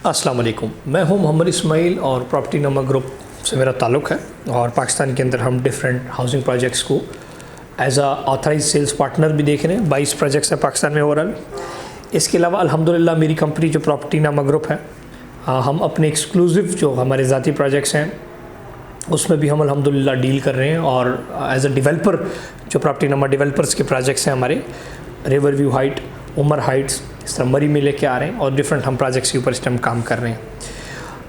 अस्सलाम वालेकुम। मैं हूं मोहम्मद इस्माइल और प्रॉपर्टी नमा ग्रुप से मेरा ताल्लुक़ है और पाकिस्तान के अंदर हम डिफरेंट हाउसिंग प्रोजेक्ट्स को एज आ ऑथराइज सेल्स पार्टनर भी देख रहे हैं। 22 प्रोजेक्ट्स हैं पाकिस्तान में ओवरऑल। इसके अलावा अल्हम्दुलिल्लाह मेरी कंपनी जो प्रॉपर्टी नमा ग्रुप है, हम अपने एक्सक्लूसिव जो हमारे ज़ाती प्रोजेक्ट्स हैं उसमें भी हम अल्हम्दुलिल्लाह डील कर रहे हैं। और एज अ डेवलपर जो प्रॉपर्टी नमा डेवलपर्स के प्रोजेक्ट्स हैं हमारे river view height, Umar heights, इस तरह मरी में लेके आ रहे हैं और डिफरेंट हम प्रोजेक्ट्स के ऊपर इस टाइम काम कर रहे हैं।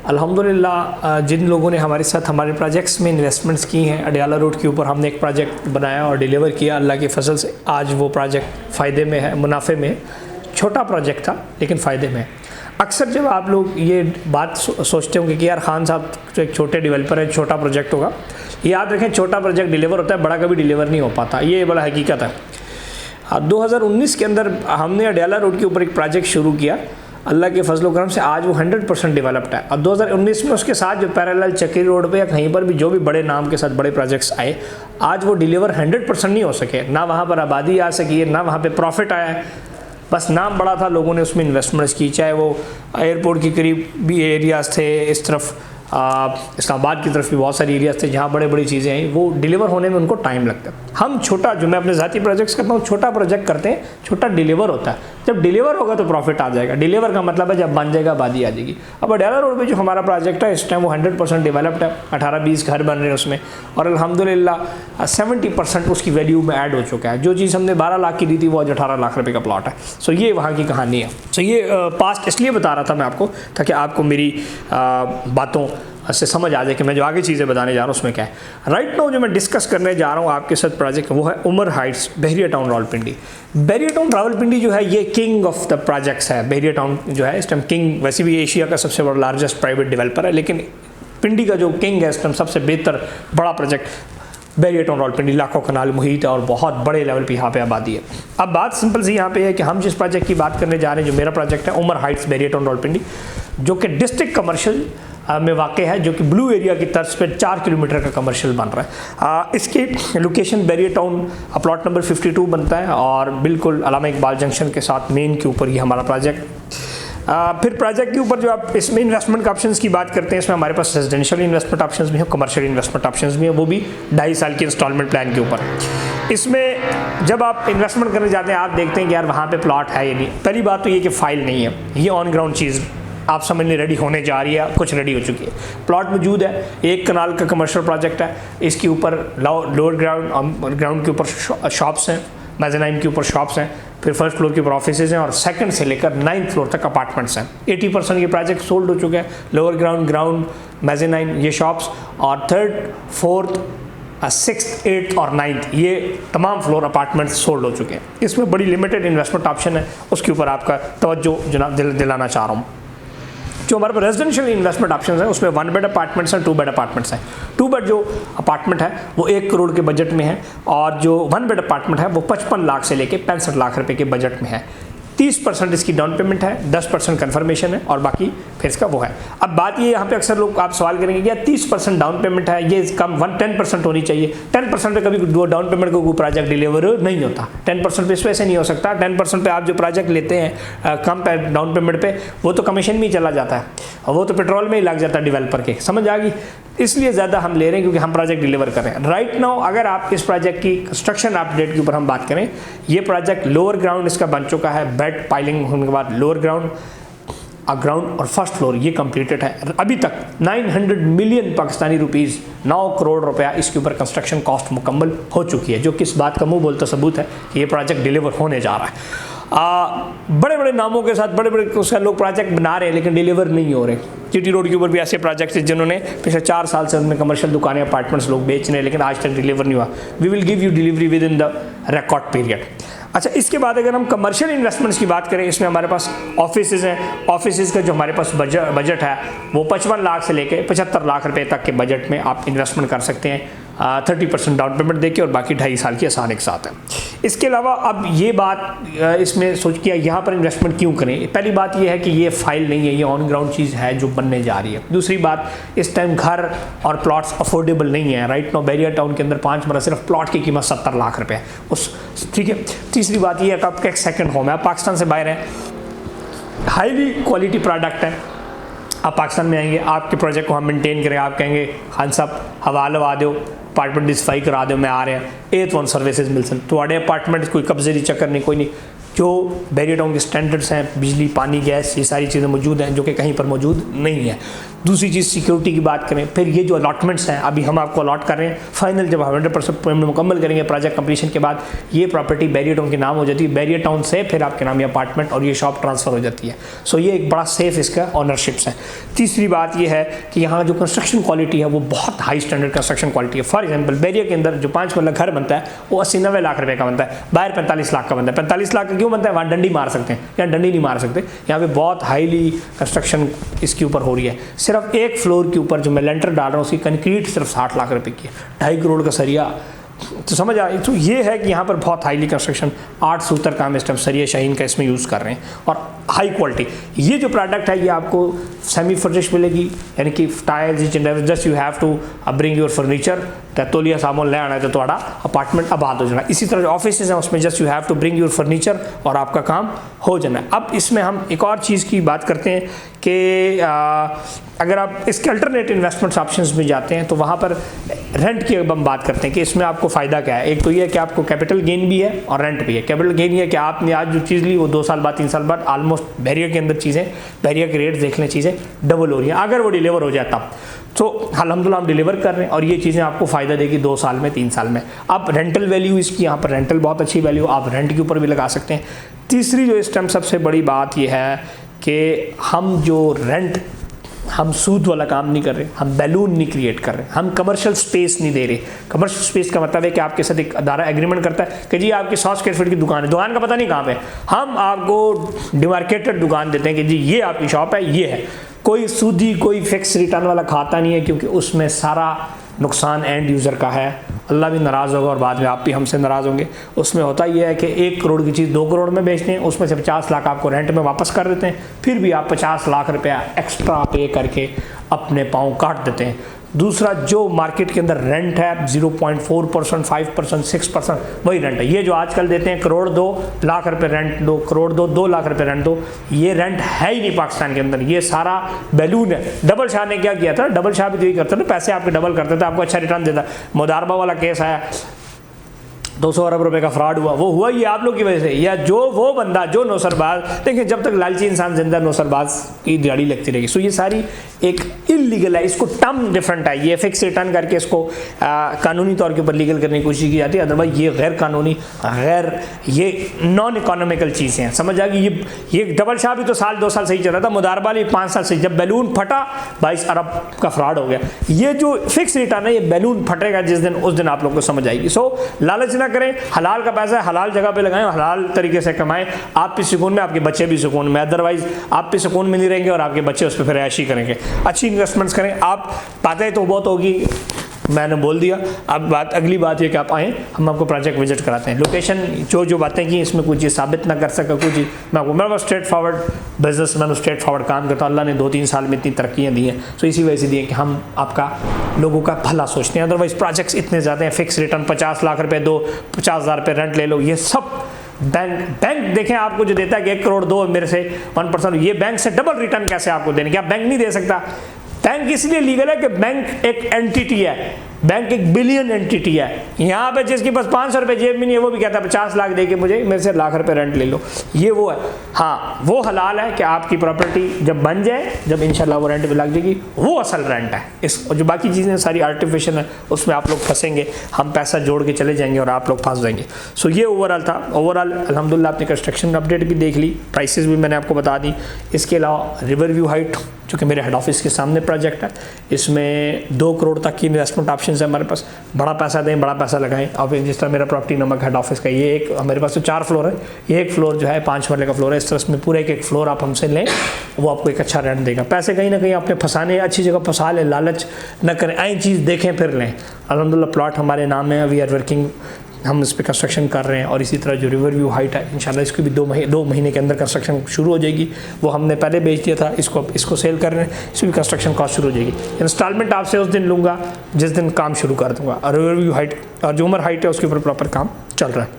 अल्हम्दुलिल्लाह जिन लोगों ने हमारे साथ हमारे प्रोजेक्ट्स में इन्वेस्टमेंट्स की हैं, अडियाला रोड के ऊपर हमने एक प्रोजेक्ट बनाया और डिलीवर किया। अल्लाह के फजल से आज वो प्रोजेक्ट फ़ायदे में है, मुनाफे में। छोटा प्रोजेक्ट था लेकिन फ़ायदे में है। अक्सर जब आप लोग ये बात सोचते होंगे कि यार खान साहब तो एक छोटे डेवलपर है, छोटा प्रोजेक्ट होगा, याद रखें छोटा प्रोजेक्ट डिलीवर होता है, बड़ा कभी डिलीवर नहीं हो पाता। ये बड़ा हकीकत है। 2019 के अंदर हमने अडियाला रोड के ऊपर एक प्रोजेक्ट शुरू किया। अल्लाह के फजल करम से आज वो 100% डेवलप्ड है। और 2019 में उसके साथ जो पैरेलल चक्री रोड पे या कहीं पर भी जो भी बड़े नाम के साथ बड़े प्रोजेक्ट्स आए, आज वो डिलीवर 100% नहीं हो सके। ना वहाँ पर आबादी आ सकी है, ना वहाँ पे प्रॉफिट आया है। बस नाम बड़ा था, लोगों ने उसमें इन्वेस्टमेंट्स की, चाहे वो एयरपोर्ट के करीब भी एरियाज़ थे, इस तरफ इस्लामाबाद की तरफ भी बहुत सारी एरियाज़ थे जहाँ बड़े बड़ी चीज़ें आई, वो डिलीवर होने में उनको टाइम लगता है। हम छोटा, जो मैं अपने ज़ाती प्रोजेक्ट्स करता हूँ, छोटा प्रोजेक्ट करते हैं, छोटा डिलीवर होता है। जब डिलीवर होगा तो प्रॉफिट आ जाएगा। डिलीवर का मतलब है जब बन जाएगा आबादी आ जाएगी। अब अडियाला रोड पे जो हमारा प्रोजेक्ट है इस टाइम वो 100% डेवलप्ड है। 18-20 घर बन रहे हैं उसमें और अल्हम्दुलिल्लाह 70% उसकी वैल्यू में ऐड हो चुका है। जो चीज़ हमने 12 लाख की दी थी वो आज 18 लाख रुपये का प्लॉट है। सो ये वहाँ की कहानी है। सो ये पास्ट इसलिए बता रहा था मैं आपको, ताकि आपको मेरी बातों से समझ आ जाए कि मैं जो आगे चीज़ें बताने जा रहा हूँ उसमें क्या है। राइट नाउ जो मैं डिस्कस करने जा रहा हूँ आपके साथ प्रोजेक्ट, वो है उमर हाइट्स, बहरिया टाउन रावलपिंडी। बहरिया टाउन रावलपिंडी जो है ये किंग ऑफ द प्रोजेक्ट्स है। बहरिया टाउन जो है इस टाइम किंग, वैसे भी एशिया का सबसे बड़ा लार्जेस्ट प्राइवेट डेवलपर है, लेकिन पिंडी का जो किंग है इस टाइम सबसे बेहतर बड़ा प्रोजेक्ट बहरिया टाउन रावलपिंडी। लाखों कनाल मुहित है और बहुत बड़े लेवल पे यहाँ पे आबादी है। अब बात सिंपल सी यहाँ पे है कि हम जिस प्रोजेक्ट की बात करने जा रहे हैं, जो मेरा प्रोजेक्ट है उमर हाइट्स बहरिया टाउन रावलपिंडी, जो कि डिस्ट्रिक्ट कमर्शियल में वाक़ है, जो कि ब्लू एरिया की तर्ज पे 4 किलोमीटर का कमर्शियल बन रहा है। इसकी लोकेशन बहरिया टाउन प्लॉट नंबर 52 बनता है और बिल्कुल अल्लामा इकबाल जंक्शन के साथ मेन के ऊपर ये हमारा प्रोजेक्ट। फिर प्रोजेक्ट के ऊपर जो आप इसमें इन्वेस्टमेंट ऑप्शंस की बात करते हैं, इसमें हमारे पास रेजिडेंशियल इन्वेस्टमेंट ऑप्शंस भी हैं, कमर्शियल इन्वेस्टमेंट ऑप्शंस भी हैं, वो भी 2.5 साल की इंस्टॉलमेंट प्लान के ऊपर। इसमें जब आप इन्वेस्टमेंट करने जाते हैं आप देखते हैं कि यार वहाँ पे प्लॉट है या नहीं। पहली बात तो ये कि फ़ाइल नहीं है, ये ऑन ग्राउंड चीज़ आप समझने रेडी होने जा रही है, कुछ रेडी हो चुकी है। प्लॉट मौजूद है, 1 कनाल का कमर्शियल प्रोजेक्ट है। इसके ऊपर लोअर ग्राउंड के ऊपर शॉप्स हैं, मेज़ानाइन के ऊपर शॉप्स हैं, फिर फर्स्ट फ्लोर के ऊपर ऑफिसेज हैं और सेकंड से लेकर 9th फ्लोर तक अपार्टमेंट्स हैं। 80% ये प्रोजेक्ट सोल्ड हो चुके हैं। लोअर ग्राउंड, मेज़ानाइन, ये शॉप्स, और 3rd, 4th, 6th, 8th और 9th ये तमाम फ्लोर अपार्टमेंट्स सोल्ड हो चुके हैं। इसमें बड़ी लिमिटेड इन्वेस्टमेंट ऑप्शन है, उसके ऊपर आपका तवज्जो जनाब दिलाना चाह रहा हूँ। जो हमारे पास रेजिडेंशियल इन्वेस्टमेंट ऑप्शंस हैं उसमें 1 बेड अपार्टमेंट्स हैं, 2 बेड अपार्टमेंट्स हैं। 2 बेड जो अपार्टमेंट है वो 1 करोड़ के बजट में है और जो 1 बेड अपार्टमेंट है वो 55 लाख से लेके 65 लाख रुपए के बजट में है। 30% इसकी डाउन पेमेंट है, 10% कन्फर्मेशन है और बाकी फिर इसका वो है। अब बात ये यहाँ पे अक्सर लोग आप सवाल करेंगे कि यार 30% डाउन पेमेंट है, ये कम 10% होनी चाहिए। 10% पे कभी डाउन पेमेंट को कोई प्रोजेक्ट डिलीवर नहीं होता। 10% पे इस वजह से नहीं हो सकता। 10% पे आप जो प्रोजेक्ट लेते हैं कम डाउन पेमेंट पे, वो तो कमीशन में ही चला जाता है और वो तो पेट्रोल में ही लग जाता है डिवेलपर के, समझ आ गई। इसलिए ज़्यादा हम ले रहे हैं क्योंकि हम प्रोजेक्ट डिलीवर कर रहे हैं। राइट नाउ अगर आप इस प्रोजेक्ट की कंस्ट्रक्शन अपडेट के ऊपर हम बात करें, ये प्रोजेक्ट लोअर ग्राउंड इसका बन चुका है। बेड पाइलिंग होने के बाद लोअर ग्राउंड और फर्स्ट फ्लोर ये कंप्लीटेड है। अभी तक 900 मिलियन पाकिस्तानी रुपीज़, 9 करोड़ रुपया इसके ऊपर कंस्ट्रक्शन कॉस्ट मुकम्मल हो चुकी है, जो कि इस बात का मुंह बोलता सबूत है कि ये प्रोजेक्ट डिलीवर होने जा रहा है। बड़े बड़े नामों के साथ बड़े बड़े उसका लोग प्रोजेक्ट बना रहे हैं लेकिन डिलीवर नहीं हो रहे। जीटी रोड के ऊपर भी ऐसे प्रोजेक्ट्स हैं जिन्होंने पिछले 4 साल से उनमें कमर्शियल दुकानें, अपार्टमेंट्स लोग बेच रहे हैं लेकिन आज तक डिलीवर नहीं हुआ। We will give you delivery within the record period. अच्छा, इसके बाद अगर हम कमर्शियल इन्वेस्टमेंट्स की बात करें, इसमें हमारे पास ऑफिसेज हैं। ऑफिसेज का जो हमारे पास बजट है वो 55 लाख से लेकर 75 लाख रुपए तक के बजट में आप इन्वेस्टमेंट कर सकते हैं। 30% डाउन पेमेंट देके और बाकी 2.5 साल की आसान के साथ है। इसके अलावा अब ये बात इसमें सोच किया यहाँ पर इन्वेस्टमेंट क्यों करें। पहली बात ये है कि ये फाइल नहीं है, ये ऑन ग्राउंड चीज़ है जो बनने जा रही है। दूसरी बात, इस टाइम घर और प्लॉट्स अफोर्डेबल नहीं है। राइट नाउ बहरिया टाउन के अंदर 5 मरला सिर्फ प्लॉट की कीमत 70 लाख रुपये है उस, ठीक है। तीसरी बात ये है कि आपका एक सेकंड होम है, आप पाकिस्तान से बाहर हैं, हाईली क्वालिटी प्रोडक्ट है, आप पाकिस्तान में आएंगे, आपके प्रोजेक्ट को हम मेंटेन करेंगे, आप कहेंगे खान साहब हवा लवा दो, अपार्टमेंट डिस्फाई करा दो, मैं आ रहे हैं, ए तो सर्विसेज मिल सकते थोड़े अपार्टमेंट कोई कब्जे की चक्कर नहीं, कोई नहीं, जो बैरियर टाउन के स्टैंडर्ड्स हैं, बिजली पानी गैस ये सारी चीज़ें मौजूद हैं जो कि कहीं पर मौजूद नहीं है। दूसरी चीज़ सिक्योरिटी की बात करें, फिर ये जो अलॉटमेंट्स हैं अभी हम आपको अलॉट कर रहे हैं, फाइनल जब 100% पेमेंट मुकम्मल करेंगे प्रोजेक्ट कंप्लीशन के बाद, ये प्रॉपर्टी बैरियर टाउन के नाम हो जाती है, बैरियर टाउन से फिर आपके नाम ये अपार्टमेंट और ये शॉप ट्रांसफ़र हो जाती है। सो ये एक बड़ा सेफ इसका ऑनरशिप्स है। तीसरी बात ये है कि यहाँ जो कंस्ट्रक्शन क्वालिटी है वो बहुत हाई स्टैंडर्ड कंस्ट्रक्शन क्वालिटी है। फॉर एग्जाम्पल बैरियर के अंदर जो 5 मरला घर बनता है वो 80-90 लाख रुपये का बनता है, बाहर 45 लाख का बनता है। 45 लाख का क्यों बनता है? वहाँ डंडी मार सकते हैं, यहाँ डंडी नहीं मार सकते, यहाँ पे बहुत हाईली कंस्ट्रक्शन इसके ऊपर हो रही है। सिर्फ एक फ्लोर के ऊपर जो मैं लेंटर डाल रहा हूँ उसकी कंक्रीट सिर्फ 60 लाख रुपए की है, 2.5 करोड़ का सरिया, तो समझ आ। तो ये है कि यहाँ पर बहुत हाईली कंस्ट्रक्शन 8 सूत्र काम इस टाइम सरिया शाहीन का इसमें यूज़ कर रहे हैं और हाई क्वालिटी। ये जो प्रोडक्ट है ये आपको सेमी फर्निश्ड मिलेगी, यानी कि tiles just you have to bring your furniture, तौलिया सामान ले आना है तो थोड़ा अपार्टमेंट आबाद हो जाना। इसी तरह जो ऑफिस हैं उसमें just you have to bring your furniture और आपका काम हो जाना है। अब इसमें हम एक और चीज़ की बात करते हैं कि अगर आप इसके अल्टरनेट इन्वेस्टमेंट्स ऑप्शंस में जाते हैं तो वहाँ पर रेंट की अब हम बात करते हैं कि इसमें आपको फ़ायदा क्या है। एक तो ये है कि आपको कैपिटल गेन भी है और रेंट भी है। कैपिटल गेन ये है कि आपने आज जो चीज़ ली वो 2 साल बाद 3 साल बाद ऑलमोस्ट बैरियर के अंदर चीज़ें, बैरियर के रेट देख लें, चीज़ें डबल हो रही हैं अगर वो डिलीवर हो जाए तब। तो अल्हम्दुलिल्लाह हम डिलीवर कर रहे हैं और ये चीज़ें आपको फ़ायदा देगी 2 साल में 3 साल में। अब रेंटल वैल्यू इसकी यहाँ पर रेंटल बहुत अच्छी वैल्यू, आप रेंट के ऊपर भी लगा सकते हैं। तीसरी जो इस टाइम सबसे बड़ी बात यह है कि हम जो रेंट, हम सूद वाला काम नहीं कर रहे, हम बैलून नहीं क्रिएट कर रहे, हम कमर्शियल स्पेस नहीं दे रहे। कमर्शियल स्पेस का मतलब है कि आपके साथ एक अदारा एग्रीमेंट करता है कि जी आपकी 100 स्क्वायर फीट की दुकान है, दुकान का पता नहीं कहाँ पे, हम आपको डिमार्केटेड दुकान देते हैं कि जी ये आपकी शॉप है, ये है। कोई सूदी, कोई फिक्स रिटर्न वाला खाता नहीं है क्योंकि उसमें सारा नुकसान एंड यूज़र का है। अल्लाह भी नाराज़ होगा और बाद में आप भी हमसे नाराज़ होंगे। उसमें होता यह है कि 1 करोड़ की चीज़ 2 करोड़ में बेचते हैं, उसमें से 50 लाख आपको रेंट में वापस कर देते हैं, फिर भी आप 50 लाख रुपया एक्स्ट्रा पे करके अपने पाँव काट देते हैं। दूसरा जो मार्केट के अंदर रेंट है 0.4%, 5%, 6% वही रेंट है। ये जो आजकल देते हैं करोड़ 2 लाख रुपए रेंट दो, करोड़ 2 लाख रुपए रेंट दो, ये रेंट है ही नहीं पाकिस्तान के अंदर, ये सारा बैलून है। डबल शाह ने क्या किया था? डबल शाह भी तो यही करता था, पैसे आपके डबल करते थे, आपको अच्छा रिटर्न देता। मुदारबा वाला केस आया, 200 अरब रुपए का फ्रॉड हुआ, वो हुआ ये आप लोग की वजह से, या जो वो बंदा जो नौसरबाज, देखिए जब तक लालची इंसान जिंदा नौसरबाज की दिहाड़ी लगती रहेगी। सो ये सारी एक इलीगल है, इसको टर्म डिफरेंट है, ये फिक्स रिटर्न करके इसको कानूनी तौर के ऊपर लीगल करने की कोशिश की जाती है, अदरवाइज ये गैर कानूनी, गैर ये नॉन इकोनॉमिकल चीज़ें हैं। समझ आ गई? ये डबल शाह भी तो 2 साल सही चल रहा था, मुदारबा भी 5 साल सही, जब बैलून फटा 22 अरब का फ्रॉड हो गया। ये जो फिक्स रिटर्न है ये बैलून फटेगा जिस दिन, उस दिन आप लोग को समझ आएगी। सो लालच ना करें, हलाल का पैसा हलाल जगह पे लगाएं, हलाल तरीके से कमाएं, आप भी सुकून में, आपके बच्चे भी सुकून में। अदरवाइज आप भी सुकून में नहीं रहेंगे और आपके बच्चे उस पर फिर ऐशी करेंगे। अच्छी इन्वेस्टमेंट्स करें। आप बातें तो बहुत होगी, मैंने बोल दिया, अब अगली बात ये कि आप आएँ, हम आपको प्रोजेक्ट विजिट कराते हैं। लोकेशन जो बातें की इसमें कोई चीज़ साबित ना कर सका, कोई चीज़ मैं आपको, मैं बस straight forward businessman, straight forward काम करता हूँ। अल्लाह ने 2-3 साल में इतनी तरक्कियाँ दी हैं, तो इसी वजह से दी है कि हम आपका लोगों का भला सोचते हैं। अदरवाइज प्रोजेक्ट्स इतने ज़्यादा हैं, फिक्स रिटर्न 50 लाख रुपये दो, 50,000 रुपये रेंट ले लो, ये सब बैंक देखें आपको जो देता है कि 1 करोड़ दो मेरे से 1%, ये बैंक से डबल रिटर्न कैसे आपको देने? क्या बैंक नहीं दे सकता? बैंक इसलिए लीगल है कि बैंक एक एंटिटी है, बैंक एक बिलियन एंटिटी है। यहाँ पे जिसके पास 500 रुपये जेब में नहीं है वो भी कहता है 50 लाख दे के मुझे मेरे से लाख रुपए रेंट ले लो, ये वो है। हाँ, वो हलाल है कि आपकी प्रॉपर्टी जब बन जाए, जब इंशाल्लाह वो रेंट पे लग जाएगी, वो असल रेंट है। इस जो बाकी चीज़ें सारी आर्टिफिशियल है, उसमें आप लोग फंसेंगे, हम पैसा जोड़ के चले जाएंगे और आप लोग फंस जाएंगे। सो ये ओवरऑल था। ओवरऑल अल्हम्दुलिल्लाह आपने कंस्ट्रक्शन अपडेट भी देख ली, प्राइसेस भी मैंने आपको बता दी। इसके अलावा रिवर व्यू हाइट जो कि मेरे हेड ऑफिस के सामने प्रोजेक्ट है, इसमें 2 करोड़ तक की इन्वेस्टमेंट ऑप्शन है हमारे पास। बड़ा पैसा दें, बड़ा पैसा लगाएं। और जिस तरह मेरा प्रॉपर्टी नमक हेड ऑफिस का, ये एक मेरे पास तो 4 फ्लोर है, ये एक फ्लोर जो है 5 मरले का फ्लोर है। इस तरह इसमें पूरे एक फ्लोर आप हमसे लें, वो आपको एक अच्छा रेंट देगा। पैसे कहीं ना कहीं आपने फंसाने, अच्छी जगह फंसा लें, लालच न करें, आई चीज़ देखें फिर लें। अल्हम्दुलिल्लाह प्लॉट हमारे नाम है, वी आर वर्किंग, हम इस पर कंस्ट्रक्शन कर रहे हैं। और इसी तरह जो रिवर व्यू हाइट है, इंशाल्लाह इसकी भी 2 महीने के अंदर कंस्ट्रक्शन शुरू हो जाएगी। वो हमने पहले बेच दिया था, इसको सेल कर रहे हैं, इसकी भी कंस्ट्रक्शन कॉस्ट शुरू हो जाएगी। इंस्टॉलमेंट आपसे उस दिन लूँगा जिस दिन काम शुरू कर दूँगा। और रिवर व्यू हाइट और जो उमर हाइट है उसके ऊपर प्रॉपर काम चल रहा है।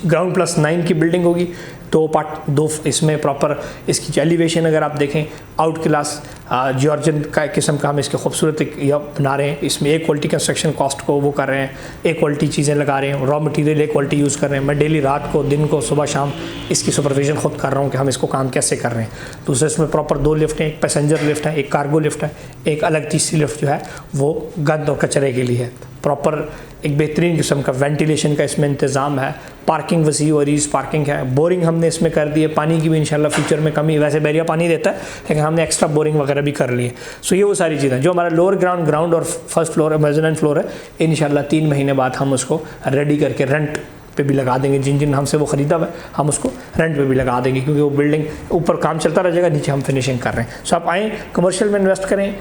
ग्राउंड +9 की बिल्डिंग होगी, दो इसमें प्रॉपर इसकी जो एलिवेशन अगर आप देखें आउट क्लास जॉर्जियन का किस्म का हम इसके खूबसूरत यह बना रहे हैं। इसमें एक क्वालिटी कंस्ट्रक्शन कॉस्ट को वो कर रहे हैं, एक क्वालिटी चीज़ें लगा रहे हैं, रॉ मटेरियल एक क्वालिटी यूज़ कर रहे हैं। मैं डेली रात को दिन को सुबह शाम इसकी सुपरविजन खुद कर रहा हूँ कि हम इसको काम कैसे कर रहे हैं। दूसरे इसमें प्रॉपर 2 लिफ्ट हैं, एक पैसेंजर लिफ्ट है, एक कार्गो लिफ्ट है, एक अलग तीसरी लिफ्ट जो है वो गंद और कचरे के लिए है। प्रॉपर एक बेहतरीन किस्म का वेंटिलेशन का इसमें इंतज़ाम है। पार्किंग वसी और ईज़ पार्किंग है। बोरिंग हमने इसमें कर दी है, पानी की भी इंशाल्लाह फ्यूचर में कमी, वैसे बैरिया पानी देता है लेकिन हमने एक्स्ट्रा बोरिंग वगैरह भी कर ली है। सो ये वो सारी चीज़ें जो हमारा लोअर ग्राउंड और फर्स्ट फ्लोर मेज़ानिन फ्लोर है, इंशाल्लाह 3 महीने बाद हम उसको रेडी करके रेंट पे भी लगा देंगे। जिन हमसे वो ख़रीदा हुआ है हम उसको रेंट पे भी लगा देंगे, क्योंकि वो बिल्डिंग ऊपर काम चलता रह जाएगा, नीचे हम फिनिशिंग कर रहे हैं। सो आप आएँ, कमर्शियल में इन्वेस्ट करें,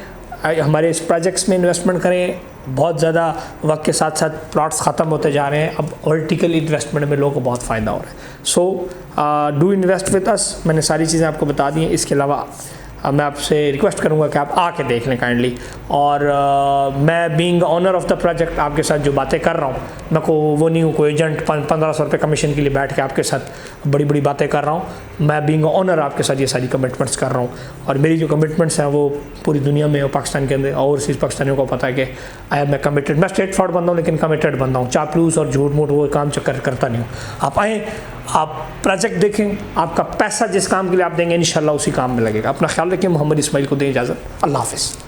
हमारे इस प्रोजेक्ट्स में इन्वेस्टमेंट करें। बहुत ज़्यादा वक्त के साथ साथ प्लॉट्स ख़त्म होते जा रहे हैं, अब वर्टिकल इन्वेस्टमेंट में लोगों को बहुत फ़ायदा हो रहा है। So do invest with us. मैंने सारी चीज़ें आपको बता दी हैं। इसके अलावा मैं आपसे रिक्वेस्ट करूंगा कि आप आके देख लें काइंडली। और मैं being owner of the project आपके साथ जो बातें कर रहा हूँ, मैं को वो नहीं हूँ कोई एजेंट 1500 रुपये कमीशन के लिए बैठ के आपके साथ बड़ी बड़ी बातें कर रहा हूँ। मैं बीइंग ऑनर आपके साथ ये सारी कमिटमेंट्स कर रहा हूँ, और मेरी जो कमिटमेंट्स हैं वो पूरी दुनिया में और पाकिस्तान के अंदर ओवरसीज़ पाकिस्तानियों को पता है कि मैं कमिटेड, मैं स्ट्रेट फॉरवर्ड बंदा हूँ लेकिन कमिटेड बंदा हूँ। चापलूस और झूठ मूठ वो काम चक्कर करता नहीं हूँ। आप आएँ, आप प्रोजेक्ट देखें, आपका पैसा जिस काम के लिए आप देंगे इंशाल्लाह उसी काम में लगेगा। अपना ख्याल रखिए। मोहम्मद इस्माइल को दें इजाज़त। अल्लाह हाफ़िज़।